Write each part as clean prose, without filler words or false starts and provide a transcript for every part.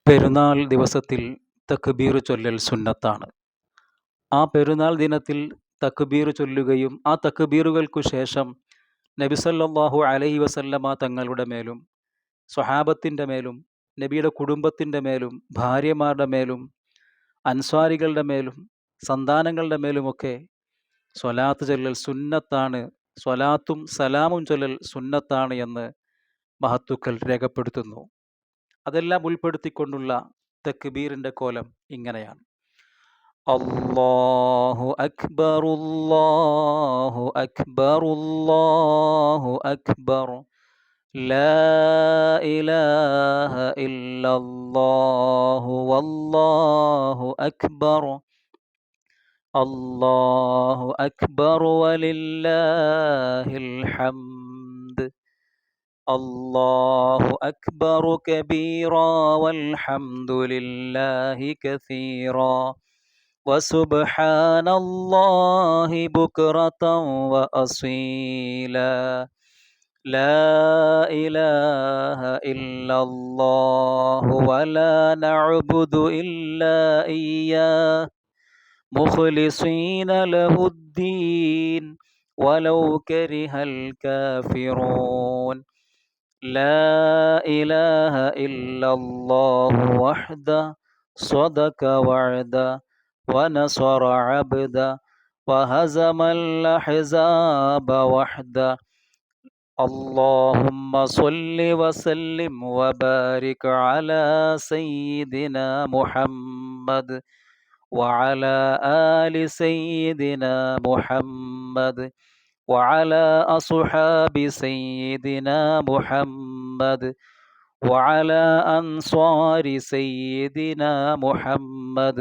പെരുന്നാൾ ദിവസത്തിൽ തക്ബീർ ചൊല്ലൽ സുന്നത്താണ്. ആ പെരുന്നാൾ ദിനത്തിൽ തക്ബീർ ചൊല്ലുകയും ആ തക്ബീറുകൾക്കു ശേഷം നബി സല്ലല്ലാഹു അലൈഹി വസല്ലമ തങ്ങളുടെ മേലും സ്വഹാബത്തിൻ്റെ മേലും നബിയുടെ കുടുംബത്തിൻ്റെ മേലും ഭാര്യമാരുടെ മേലും അൻസ്വാരികളുടെ മേലും സന്താനങ്ങളുടെ മേലുമൊക്കെ സ്വലാത്ത് ചൊല്ലൽ സുന്നത്താണ്, സ്വലാത്തും സലാമും ചൊല്ലൽ സുന്നത്താണ് എന്ന് മഹത്തുക്കൾ രേഖപ്പെടുത്തുന്നു. അതെല്ലാം ഉൾപ്പെടുത്തിക്കൊണ്ടുള്ള തക്ബീറിൻ്റെ കോലം ഇങ്ങനെയാണ്: അല്ലാഹു അക്ബർ അല്ലാഹു അക്ബർ അല്ലാഹു അക്ബർ ലാ ഇലാഹ ഇല്ലല്ലാഹു വല്ലാഹു അക്ബർ അല്ലാഹു അക്ബർ വലില്ലാഹിൽ ഹംദ് അല്ലാഹു അക്ബർ കബീറാ വൽഹംദുലില്ലാഹി കസീറാ വസുബ്ഹാനല്ലാഹി ബുക്റതൻ വഅസീലാ ലാ ഇലാഹ ഇല്ലല്ലാഹു വലാ നഅ്ബുദു ഇല്ലാ ഇയ്യാഹ് മുഖ്ലിസീന ലഹുദ്ദീൻ വലൗ കരിഹൽ കാഫിറൂൻ لا إله إلا الله وحده صدق وعده ونصر عبده وهزم الأحزاب وحده اللهم صل وسلم وبارك على سيدنا محمد وعلى آل سيدنا محمد وعلى أصحاب سيدنا محمد وعلى أنصار سيدنا محمد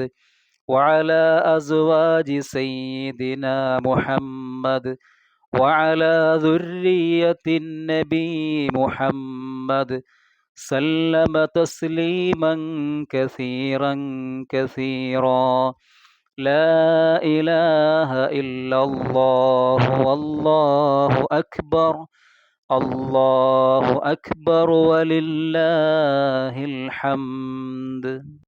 وعلى أزواج سيدنا محمد وعلى ذرية النبي محمد سلم تسليما كثيرا كثيرا لا إله إلا الله والله أكبر الله أكبر ولله الحمد.